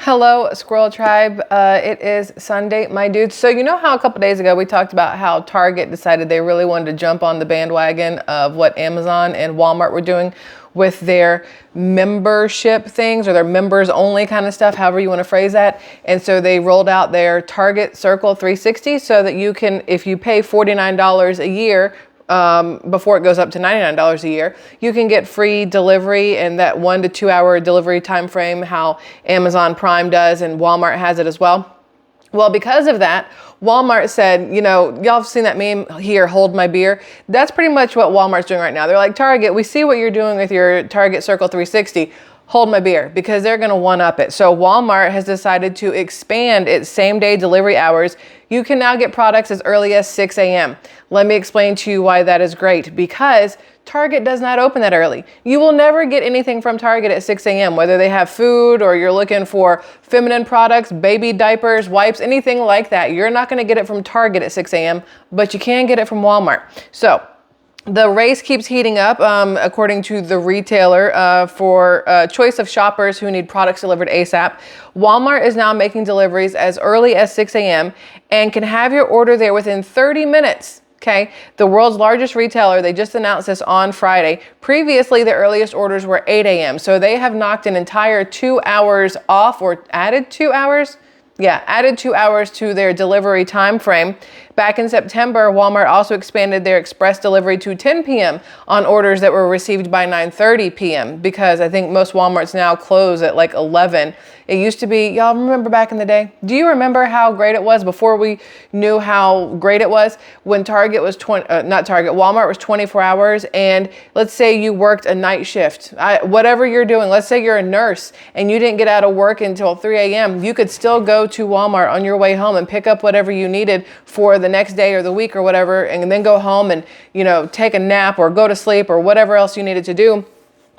Hello, Squirrel Tribe. It is Sunday, my dudes. So you know how a couple days ago we talked about how Target decided they really wanted to jump on the bandwagon of what Amazon and Walmart were doing with their membership things, or their members only kind of stuff, however you want to phrase that. And so they rolled out their Target Circle 360 so that you can, if you pay $49 a year, before it goes up to $99 a year, you can get free delivery and that 1 to 2 hour delivery time frame, how Amazon Prime does and Walmart has it as well. Well, because of that, Walmart said, you know, y'all have seen that meme here, hold my beer. That's pretty much what Walmart's doing right now. They're like, Target, we see what you're doing with your Target Circle 360. Hold my beer, because they're going to one up it. So Walmart has decided to expand its same day delivery hours. You can now get products as early as 6 a.m. Let me explain to you why that is great. Because Target does not open that early. You will never get anything from Target at 6 a.m. Whether they have food or you're looking for feminine products, baby diapers, wipes, anything like that. You're not going to get it from Target at 6 a.m., but you can get it from Walmart. So the race keeps heating up, according to the retailer, for choice of shoppers who need products delivered ASAP. Walmart is now making deliveries as early as 6 a.m. and can have your order there within 30 minutes. Okay, the world's largest retailer, they just announced this on Friday. Previously, the earliest orders were 8 a.m. So they have knocked an entire 2 hours off, or added 2 hours. Yeah, added 2 hours to their delivery time frame. Back in September, Walmart also expanded their express delivery to 10 p.m. on orders that were received by 9:30 p.m. because I think most Walmarts now close at like 11. It used to be, y'all remember back in the day? Do you remember how great it was before we knew how great it was? When Target was Walmart was 24 hours, and let's say you worked a night shift, whatever you're doing, let's say you're a nurse and you didn't get out of work until 3 a.m. You could still go to Walmart on your way home and pick up whatever you needed for the next day or the week or whatever, and then go home and, you know, take a nap or go to sleep or whatever else you needed to do.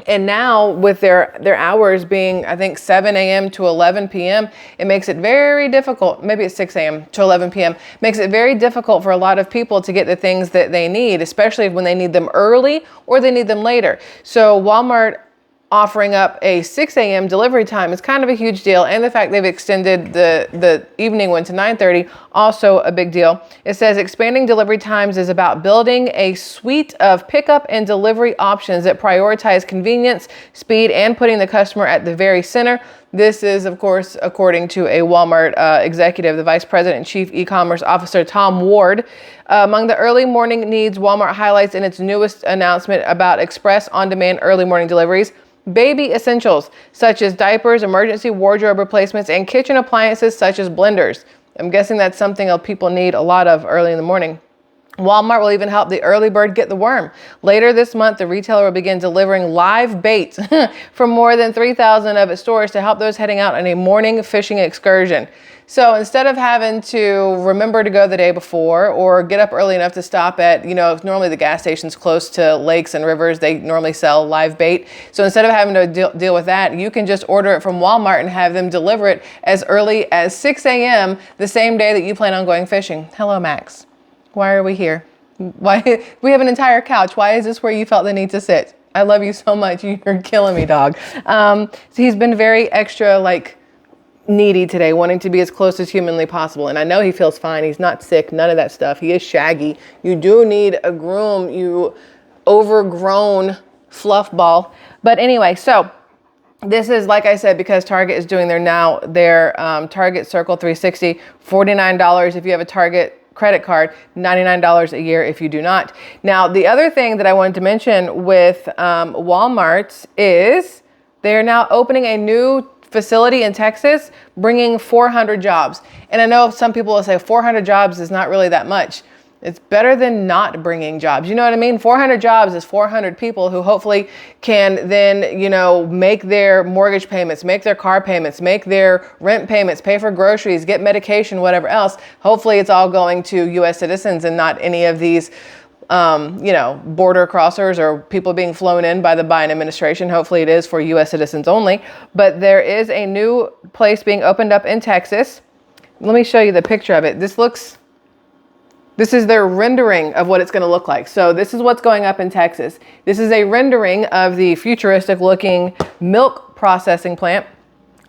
And now with their hours being, I think, 7 a.m. to 11 p.m., it makes it very difficult. Maybe it's 6 a.m. to 11 p.m. Makes it very difficult for a lot of people to get the things that they need, especially when they need them early or they need them later. So Walmart offering up a 6 a.m. delivery time is kind of a huge deal. And the fact they've extended the evening one to 9:30, also a big deal. It says expanding delivery times is about building a suite of pickup and delivery options that prioritize convenience, speed, and putting the customer at the very center. This is, of course, according to a Walmart executive, the Vice President and Chief E-commerce Officer, Tom Ward. Among the early morning needs, Walmart highlights in its newest announcement about express on-demand early morning deliveries, baby essentials such as diapers, emergency wardrobe replacements, and kitchen appliances such as blenders. I'm guessing that's something people need a lot of early in the morning. Walmart will even help the early bird get the worm. Later this month, the retailer will begin delivering live bait from more than 3,000 of its stores to help those heading out on a morning fishing excursion. So instead of having to remember to go the day before or get up early enough to stop at, you know, normally the gas station's close to lakes and rivers, they normally sell live bait. So instead of having to deal with that, you can just order it from Walmart and have them deliver it as early as 6 a.m. the same day that you plan on going fishing. Hello, Max. Why are we here? Why we have an entire couch? Why is this where you felt the need to sit? I love you so much. You're killing me, dog. So he's been very extra, needy today, wanting to be as close as humanly possible. And I know he feels fine. He's not sick, none of that stuff. He is shaggy. You do need a groom, you overgrown fluff ball. But anyway, so this is, like I said, because Target is doing their Target Circle 360, $49 if you have a Target credit card, $99 a year if you do not. Now, the other thing that I wanted to mention with Walmart is they're now opening a new facility in Texas, bringing 400 jobs. And I know some people will say 400 jobs is not really that much. It's better than not bringing jobs. You know what I mean? 400 jobs is 400 people who hopefully can then, you know, make their mortgage payments, make their car payments, make their rent payments, pay for groceries, get medication, whatever else. Hopefully it's all going to U.S. citizens and not any of these border crossers or people being flown in by the Biden administration. Hopefully it is for U.S. citizens only. But there is a new place being opened up in Texas. Let me show you the picture of it. This is their rendering of what it's going to look like. So this is what's going up in Texas. This is a rendering of the futuristic looking milk processing plant.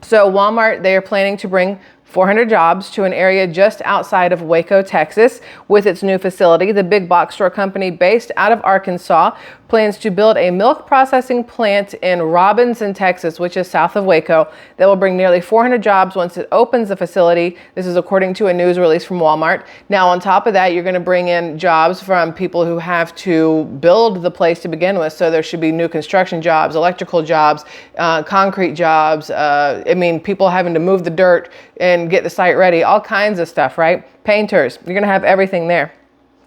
So Walmart, they are planning to bring 400 jobs to an area just outside of Waco, Texas, with its new facility. The big box store company, based out of Arkansas, plans to build a milk processing plant in Robinson, Texas, which is south of Waco, that will bring nearly 400 jobs once it opens the facility. This is according to a news release from Walmart. Now, on top of that, you're going to bring in jobs from people who have to build the place to begin with. So there should be new construction jobs, electrical jobs, concrete jobs. People having to move the dirt and get the site ready, all kinds of stuff, right? Painters, you're going to have everything there.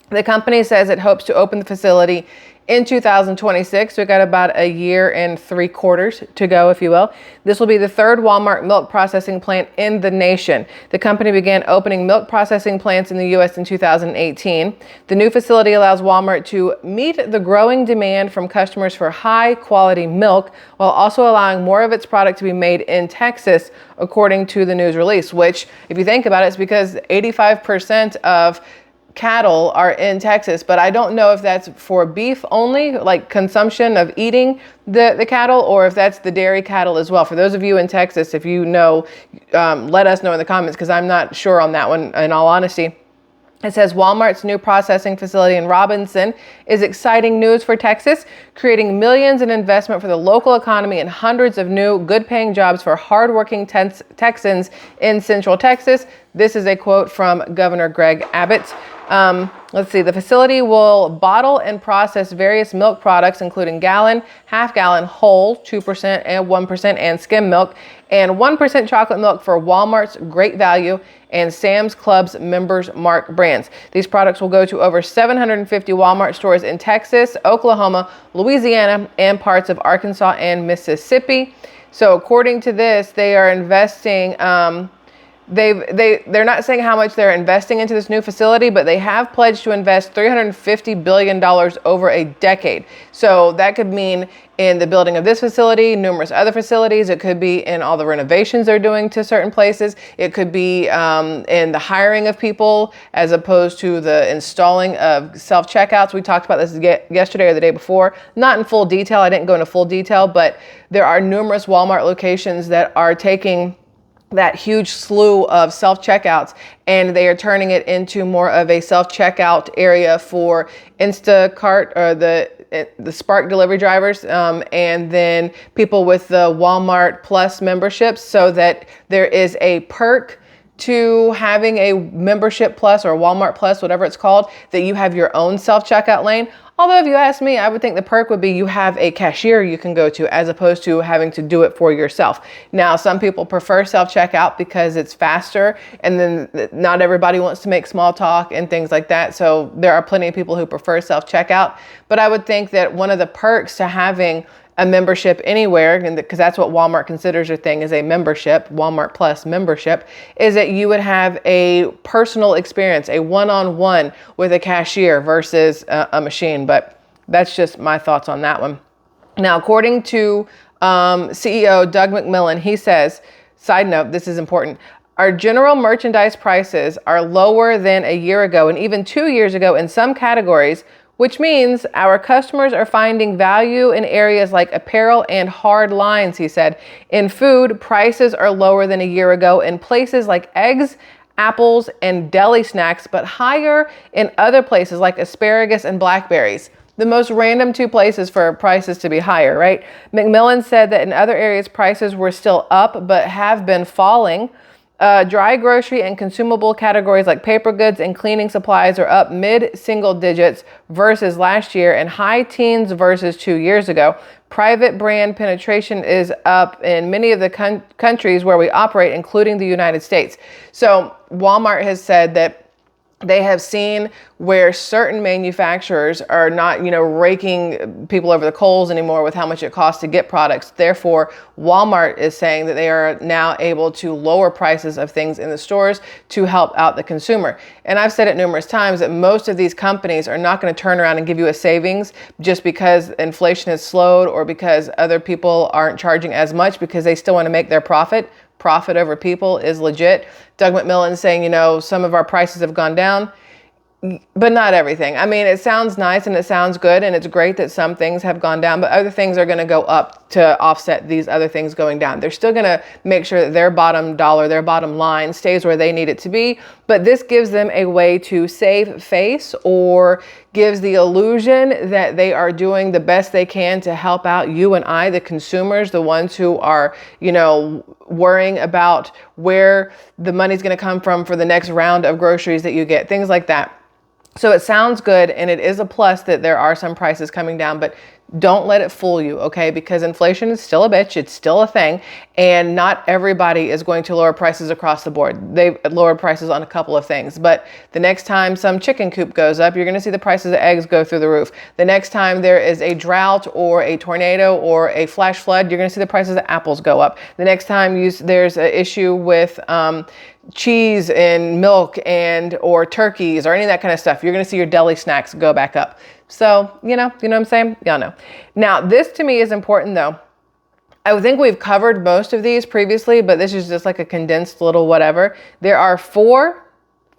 The company says it hopes to open the facility in 2026. We've got about a year and 3/4 to go, if you will. This will be the third Walmart milk processing plant in the nation. The company began opening milk processing plants in the U.S. in 2018. The new facility allows Walmart to meet the growing demand from customers for high quality milk, while also allowing more of its product to be made in Texas, according to the news release, which, if you think about it, it's because 85% of cattle are in Texas, but I don't know if that's for beef only, like consumption of eating the cattle, or if that's the dairy cattle as well. For those of you in Texas, if you know, let us know in the comments, because I'm not sure on that one, in all honesty. It says Walmart's new processing facility in Robinson is exciting news for Texas, creating millions in investment for the local economy and hundreds of new good-paying jobs for hardworking Texans in Central Texas. This is a quote from Governor Greg Abbott. Let's see, the facility will bottle and process various milk products, including gallon, half gallon, whole, 2% and 1%, and skim milk, and 1% chocolate milk for Walmart's Great Value and Sam's Club's Members Mark brands. These products will go to over 750 Walmart stores in Texas, Oklahoma, Louisiana, and parts of Arkansas and Mississippi. So according to this, they are investing, they're not saying how much they're investing into this new facility, but they have pledged to invest $350 billion over a decade. So that could mean in the building of this facility, numerous other facilities. It could be in all the renovations they're doing to certain places. It could be in the hiring of people, as opposed to the installing of self-checkouts. We talked about this yesterday or the day before. Not in full detail. I didn't go into full detail, but there are numerous Walmart locations that are taking that huge slew of self-checkouts, and they are turning it into more of a self-checkout area for Instacart, or the Spark delivery drivers, and then people with the Walmart Plus memberships, so that there is a perk to having a membership plus, or Walmart Plus, whatever it's called, that you have your own self-checkout lane. Although if you ask me, I would think the perk would be you have a cashier you can go to, as opposed to having to do it for yourself. Now, some people prefer self-checkout because it's faster, and then not everybody wants to make small talk and things like that. So there are plenty of people who prefer self-checkout. But I would think that one of the perks to having a membership anywhere, and because that's what Walmart considers their thing, is a membership, Walmart Plus membership, is that you would have a personal experience, a one-on-one with a cashier versus a machine. But that's just my thoughts on that one. Now, according to CEO Doug McMillon, he says, side note, this is important, our general merchandise prices are lower than a year ago and even 2 years ago in some categories, which means our customers are finding value in areas like apparel and hard lines, he said. In food, prices are lower than a year ago in places like eggs, apples, and deli snacks, but higher in other places like asparagus and blackberries. The most random two places for prices to be higher, right? McMillan said that in other areas, prices were still up, but have been falling. Dry grocery and consumable categories like paper goods and cleaning supplies are up mid-single digits versus last year and high teens versus 2 years ago. Private brand penetration is up in many of the countries where we operate, including the United States. So Walmart has said that they have seen where certain manufacturers are not, raking people over the coals anymore with how much it costs to get products. Therefore, Walmart is saying that they are now able to lower prices of things in the stores to help out the consumer. And I've said it numerous times that most of these companies are not going to turn around and give you a savings just because inflation has slowed, or because other people aren't charging as much, because they still want to make their profit. Profit over people is legit. Doug McMillan saying, some of our prices have gone down. But not everything. I mean, it sounds nice and it sounds good and it's great that some things have gone down, but other things are going to go up to offset these other things going down. They're still going to make sure that their bottom dollar, their bottom line stays where they need it to be. But this gives them a way to save face, or gives the illusion that they are doing the best they can to help out you and I, the consumers, the ones who are, worrying about where the money's going to come from for the next round of groceries that you get, things like that. So it sounds good, and it is a plus that there are some prices coming down, but don't let it fool you, okay? Because inflation is still a bitch. It's still a thing, and not everybody is going to lower prices across the board. They've lowered prices on a couple of things, but the next time some chicken coop goes up, you're going to see the prices of eggs go through the roof. The next time there is a drought or a tornado or a flash flood, you're going to see the prices of apples go up. The next time there's an issue with cheese and milk and or turkeys or any of that kind of stuff, you're going to see your deli snacks go back up. So, you know what I'm saying? Y'all know. Now, this to me is important though. I think we've covered most of these previously, but this is just like a condensed little whatever. There are four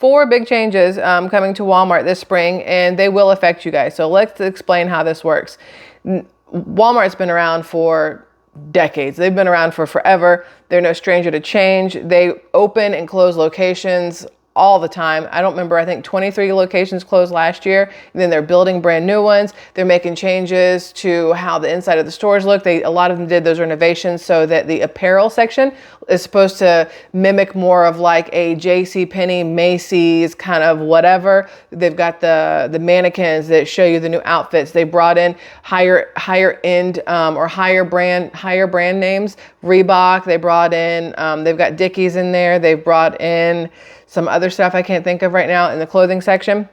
big changes coming to Walmart this spring, and they will affect you guys. So let's explain how this works. Walmart's been around for decades. They've been around for forever. They're no stranger to change. They open and close locations all the time. I don't remember, I think 23 locations closed last year. And then they're building brand new ones. They're making changes to how the inside of the stores look. A lot of them did those renovations so that the apparel section is supposed to mimic more of like a JCPenney, Macy's kind of whatever. They've got the mannequins that show you the new outfits. They brought in higher end or higher brand names. Reebok, they brought in, they've got Dickies in there. They've brought in some other stuff I can't think of right now in the clothing section.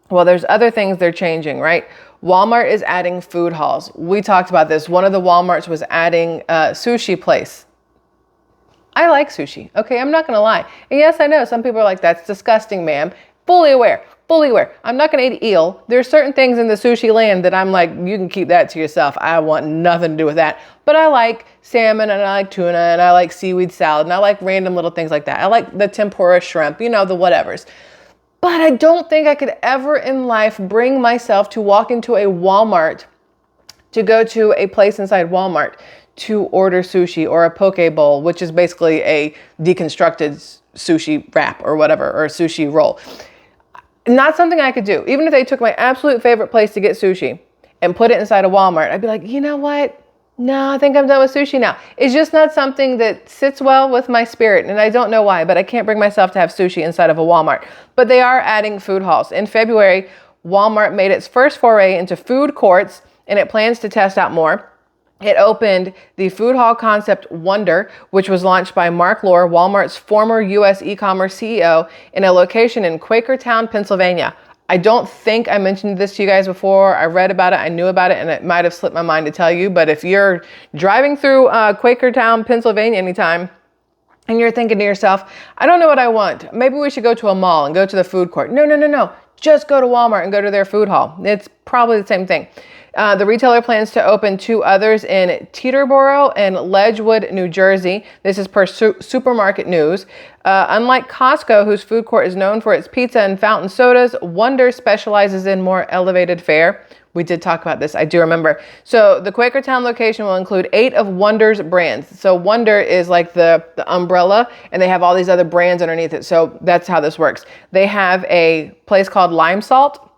Well, there's other things they're changing, right? Walmart is adding food halls. We talked about this. One of the Walmarts was adding a sushi place. I like sushi. Okay, I'm not going to lie. And yes, I know some people are like, that's disgusting, ma'am. Fully aware. I'm not going to eat eel. There's certain things in the sushi land that I'm like, you can keep that to yourself. I want nothing to do with that. But I like salmon, and I like tuna, and I like seaweed salad, and I like random little things like that. I like the tempura shrimp, the whatevers. But I don't think I could ever in life bring myself to walk into a Walmart, to go to a place inside Walmart to order sushi or a poke bowl, which is basically a deconstructed sushi wrap or whatever, or a sushi roll. Not something I could do. Even if they took my absolute favorite place to get sushi and put it inside a Walmart, I'd be like, you know what? No, I think I'm done with sushi now. It's just not something that sits well with my spirit, and I don't know why, but I can't bring myself to have sushi inside of a Walmart. But they are adding food halls. In February, Walmart made its first foray into food courts, and it plans to test out more. It opened the food hall concept Wonder, which was launched by Mark Lohr, Walmart's former U.S. e-commerce CEO, in a location in Quakertown, Pennsylvania. I don't think I mentioned this to you guys before. I read about it, I knew about it, and it might have slipped my mind to tell you. But if you're driving through Quakertown, Pennsylvania anytime, and you're thinking to yourself, I don't know what I want. Maybe we should go to a mall and go to the food court. No. Just go to Walmart and go to their food hall. It's probably the same thing. The retailer plans to open 2 others in Teterboro and Ledgewood, New Jersey. This is per Supermarket News. Unlike Costco, whose food court is known for its pizza and fountain sodas, Wonder specializes in more elevated fare. We did talk about this, I do remember. So the Quakertown location will include 8 of Wonder's brands. So Wonder is like the umbrella, and they have all these other brands underneath it. So that's how this works. They have a place called Lime Salt.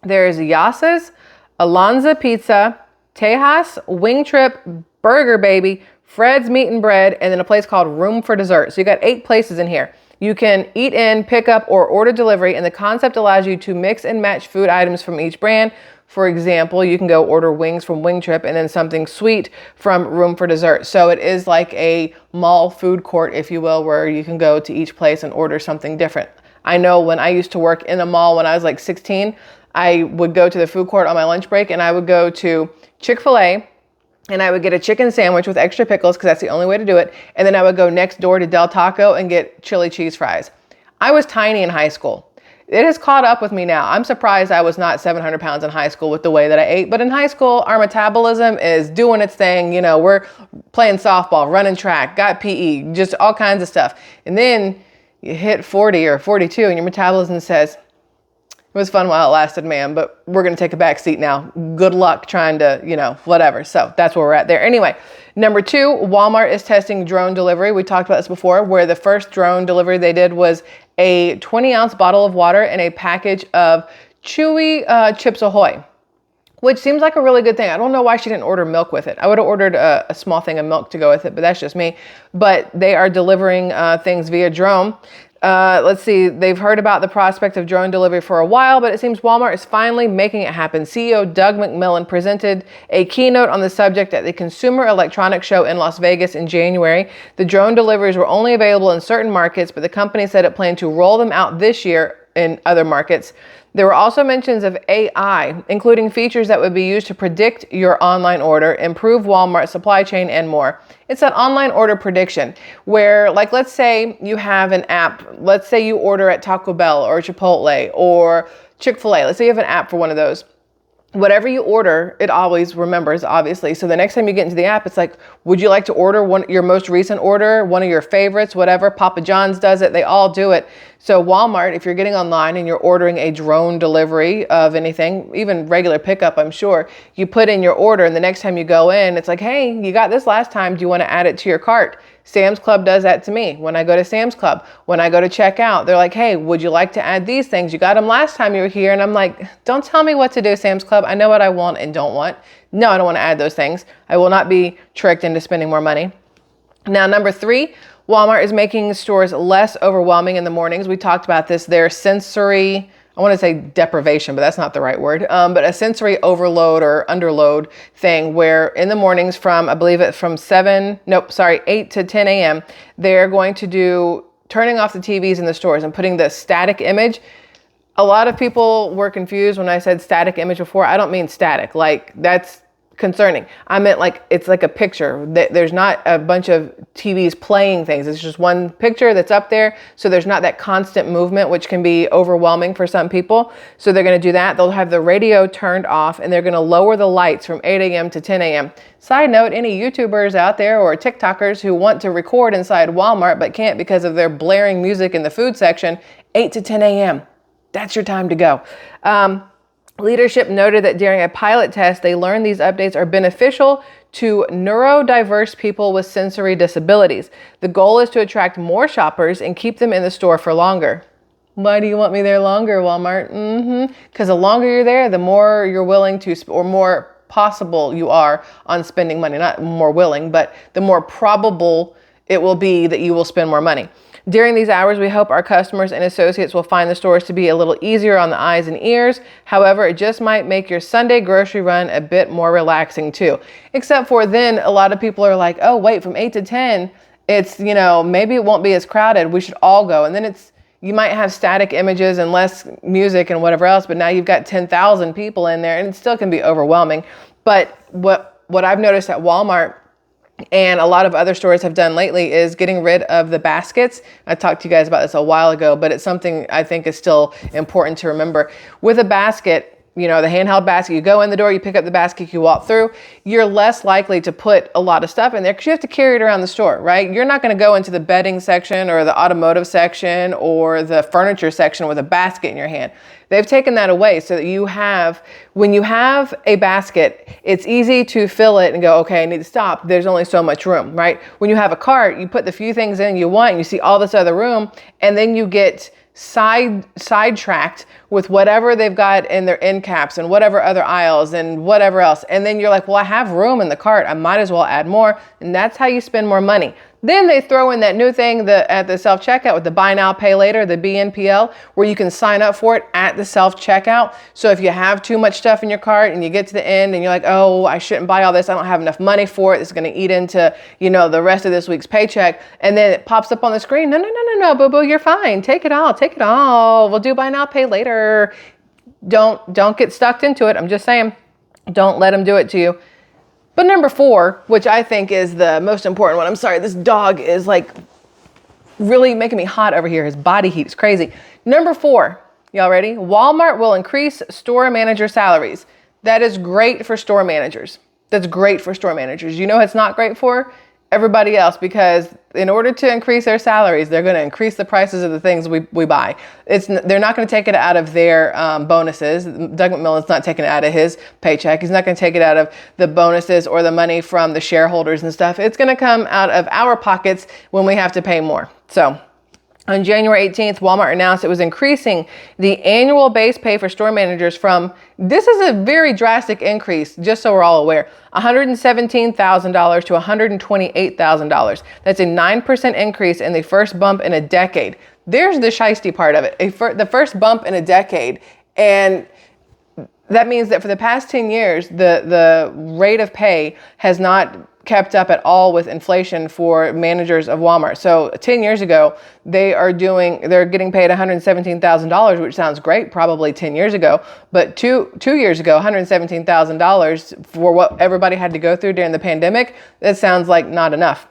There's Yassa's, Alonza Pizza, Tejas, Wing Trip, Burger Baby, Fred's Meat and Bread, and then a place called Room for Dessert. So you got 8 places in here. You can eat in, pick up, or order delivery, and the concept allows you to mix and match food items from each brand. For example, you can go order wings from Wing Trip and then something sweet from Room for Dessert. So it is like a mall food court, if you will, where you can go to each place and order something different. I know when I used to work in a mall when I was like 16, I would go to the food court on my lunch break, and I would go to Chick-fil-A, and I would get a chicken sandwich with extra pickles because that's the only way to do it. And then I would go next door to Del Taco and get chili cheese fries. I was tiny in high school. It has caught up with me now. I'm surprised I was not 700 pounds in high school with the way that I ate. But in high school, our metabolism is doing its thing. We're playing softball, running track, got PE, just all kinds of stuff. And then you hit 40 or 42 and your metabolism says, It was fun while it lasted, ma'am, but we're going to take a back seat now. Good luck trying to, whatever. So that's where we're at there. Anyway, number 2, Walmart is testing drone delivery. We talked about this before, where the first drone delivery they did was a 20-ounce bottle of water and a package of chewy Chips Ahoy, which seems like a really good thing. I don't know why she didn't order milk with it. I would have ordered a small thing of milk to go with it, but that's just me. But they are delivering things via drone. Let's see, they've heard about the prospect of drone delivery for a while, but it seems Walmart is finally making it happen. CEO Doug McMillon presented a keynote on the subject at the Consumer Electronics Show in Las Vegas in January. The drone deliveries were only available in certain markets, but the company said it planned to roll them out this year in other markets. There were also mentions of AI, including features that would be used to predict your online order, improve Walmart's supply chain, and more. It's that online order prediction where, like, let's say you have an app. Let's say you order at Taco Bell or Chipotle or Chick-fil-A. Let's say you have an app for one of those. Whatever you order, it always remembers, obviously. So the next time you get into the app, it's like, would you like to order your most recent order, one of your favorites, whatever? Papa John's does it. They all do it. So Walmart, if you're getting online and you're ordering a drone delivery of anything, even regular pickup, I'm sure, you put in your order and the next time you go in, it's like, hey, you got this last time. Do you want to add it to your cart? Sam's Club does that to me when I go to Sam's Club. When I go to check out, they're like, hey, would you like to add these things? You got them last time you were here. And I'm like, don't tell me what to do, Sam's Club. I know what I want and don't want. No, I don't want to add those things. I will not be tricked into spending more money. Now, number 3, Walmart is making stores less overwhelming in the mornings. We talked about this. Their sensory, I want to say deprivation, but that's not the right word. But a sensory overload or underload thing where in the mornings from, I believe it from 8 to 10 a.m., they're going to do turning off the TVs in the stores and putting the static image. A lot of people were confused when I said static image before. I don't mean static, like that's concerning. I meant like, it's like a picture. There's not a bunch of TVs playing things. It's just one picture that's up there. So there's not that constant movement, which can be overwhelming for some people. So they're going to do that. They'll have the radio turned off and they're going to lower the lights from 8 a.m. to 10 a.m. Side note, any YouTubers out there or TikTokers who want to record inside Walmart but can't because of their blaring music in the food section, 8 to 10 a.m. That's your time to go. Leadership noted that during a pilot test, they learned these updates are beneficial to neurodiverse people with sensory disabilities. The goal is to attract more shoppers and keep them in the store for longer. Why do you want me there longer, Walmart? Because the longer you're there, the more you're willing to, or more possible you are on spending money. Not more willing, but the more probable it will be that you will spend more money. During these hours, we hope our customers and associates will find the stores to be a little easier on the eyes and ears. However, it just might make your Sunday grocery run a bit more relaxing too. Except for then a lot of people are like, oh, wait, from 8 to 10, it's, maybe it won't be as crowded. We should all go. And then you might have static images and less music and whatever else, but now you've got 10,000 people in there and it still can be overwhelming. But what I've noticed at Walmart and a lot of other stores have done lately is getting rid of the baskets. I talked to you guys about this a while ago, but it's something I think is still important to remember. With a basket, the handheld basket, you go in the door, you pick up the basket, you walk through, you're less likely to put a lot of stuff in there because you have to carry it around the store, right? You're not going to go into the bedding section or the automotive section or the furniture section with a basket in your hand. They've taken that away so that when you have a basket, it's easy to fill it and go, okay, I need to stop. There's only so much room, right? When you have a cart, you put the few things in you want and you see all this other room and then you get sidetracked with whatever they've got in their end caps and whatever other aisles and whatever else. And then you're like, well, I have room in the cart. I might as well add more. And that's how you spend more money. Then they throw in that new thing at the self-checkout with the buy now, pay later, the BNPL, where you can sign up for it at the self-checkout. So if you have too much stuff in your cart and you get to the end and you're like, oh, I shouldn't buy all this. I don't have enough money for it. It's going to eat into, the rest of this week's paycheck. And then it pops up on the screen. No, boo-boo, you're fine. Take it all. We'll do buy now, pay later. Don't get stuck into it. I'm just saying, don't let them do it to you. But number 4, which I think is the most important one. I'm sorry, this dog is like really making me hot over here. His body heat is crazy. Number 4, y'all ready? Walmart will increase store manager salaries. That is great for store managers. That's great for store managers. You know what it's not great for? everybody else, because in order to increase their salaries, they're going to increase the prices of the things we buy. They're not going to take it out of their bonuses. Doug McMillan's not taking it out of his paycheck. He's not going to take it out of the bonuses or the money from the shareholders and stuff. It's going to come out of our pockets when we have to pay more. So on January 18th, Walmart announced it was increasing the annual base pay for store managers from, this is a very drastic increase, just so we're all aware, $117,000 to $128,000. That's a 9% increase in the first bump in a decade. There's the shiesty part of it, the first bump in a decade. And that means that for the past 10 years, the rate of pay has not kept up at all with inflation for managers of Walmart. So 10 years ago, they're getting paid $117,000, which sounds great, probably 10 years ago. But two years ago, $117,000 for what everybody had to go through during the pandemic, that sounds like not enough.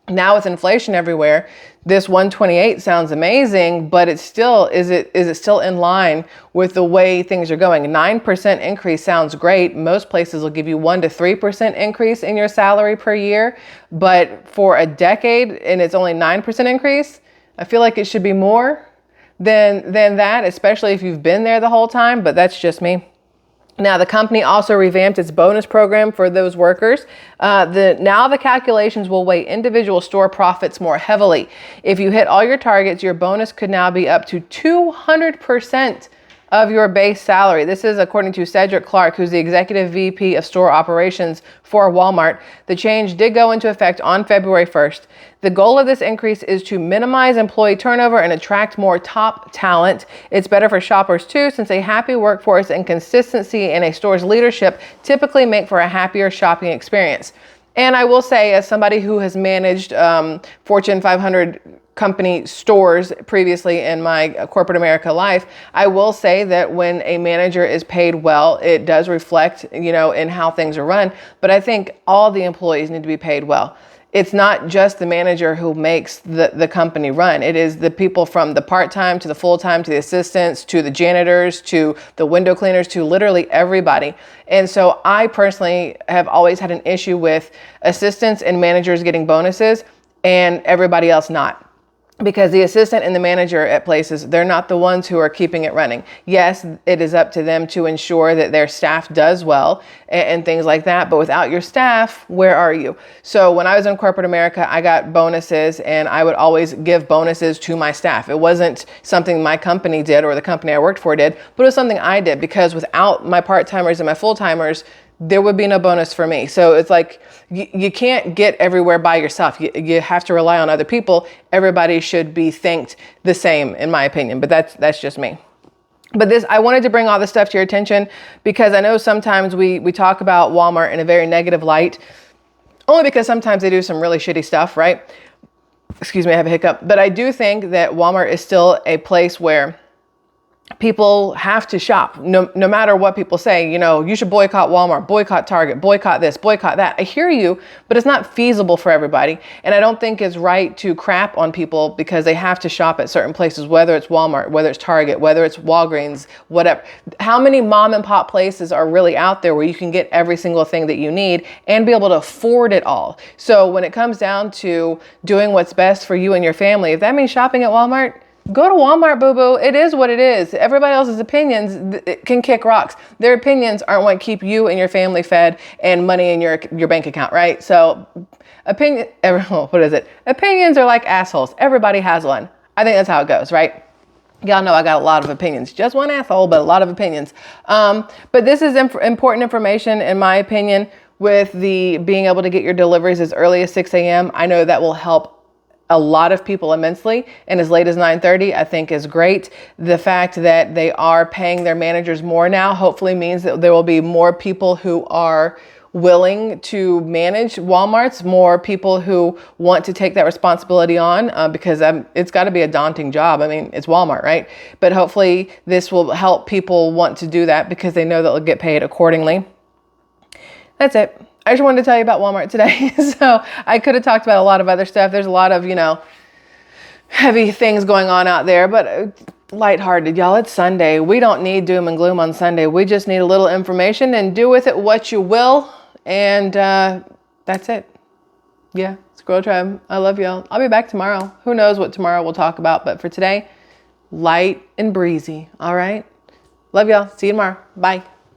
Now with inflation everywhere, this 128 sounds amazing, but is it still in line with the way things are going? 9% increase sounds great. Most places will give you 1 to 3% increase in your salary per year, but for a decade and it's only 9% increase, I feel like it should be more than that, especially if you've been there the whole time, but that's just me. Now, the company also revamped its bonus program for those workers. Now the calculations will weigh individual store profits more heavily. If you hit all your targets, your bonus could now be up to 200% of your base salary. This is according to Cedric Clark, who's the executive VP of store operations for Walmart. The change did go into effect on February 1st. The goal of this increase is to minimize employee turnover and attract more top talent. It's better for shoppers too, since a happy workforce and consistency in a store's leadership typically make for a happier shopping experience. And I will say, as somebody who has managed Fortune 500 company stores previously in my corporate America life, I will say that when a manager is paid well, it does reflect, in how things are run. But I think all the employees need to be paid well. It's not just the manager who makes the company run. It is the people from the part-time to the full-time to the assistants to the janitors to the window cleaners to literally everybody. And so I personally have always had an issue with assistants and managers getting bonuses and everybody else not. Because the assistant and the manager at places, they're not the ones who are keeping it running. Yes, it is up to them to ensure that their staff does well and things like that. But without your staff, where are you? So when I was in corporate America, I got bonuses and I would always give bonuses to my staff. It wasn't something my company did or the company I worked for did, but it was something I did, because without my part-timers and my full-timers, there would be no bonus for me. So it's like, you can't get everywhere by yourself. You have to rely on other people. Everybody should be thanked the same, in my opinion, but that's just me. But I wanted to bring all this stuff to your attention because I know sometimes we talk about Walmart in a very negative light, only because sometimes they do some really shitty stuff, right? Excuse me, I have a hiccup. But I do think that Walmart is still a place where people have to shop, no matter what people say. You should boycott Walmart, boycott Target, boycott this, boycott that. I hear you, but it's not feasible for everybody. And I don't think it's right to crap on people because they have to shop at certain places, whether it's Walmart, whether it's Target, whether it's Walgreens, whatever. How many mom and pop places are really out there where you can get every single thing that you need and be able to afford it all? So when it comes down to doing what's best for you and your family, if that means shopping at Walmart, go to Walmart, boo-boo. It is what it is. Everybody else's opinions can kick rocks. Their opinions aren't what keep you and your family fed and money in your bank account, right? So opinions are like assholes. Everybody has one. I think that's how it goes, right? Y'all know I got a lot of opinions. Just one asshole, but a lot of opinions. But this is important information, in my opinion, with the being able to get your deliveries as early as 6 a.m. I know that will help a lot of people immensely, and as late as 9:30, I think is great. The fact that they are paying their managers more now hopefully means that there will be more people who are willing to manage Walmarts, more people who want to take that responsibility on, because it's got to be a daunting job. I mean, it's Walmart, right? But hopefully this will help people want to do that because they know that they'll get paid accordingly. That's it. I just wanted to tell you about Walmart today. So I could have talked about a lot of other stuff. There's a lot of, heavy things going on out there, but lighthearted, y'all. It's Sunday. We don't need doom and gloom on Sunday. We just need a little information and do with it what you will. And that's it. Yeah. Squirrel Tribe, I love y'all. I'll be back tomorrow. Who knows what tomorrow we'll talk about, but for today, light and breezy. All right. Love y'all. See you tomorrow. Bye.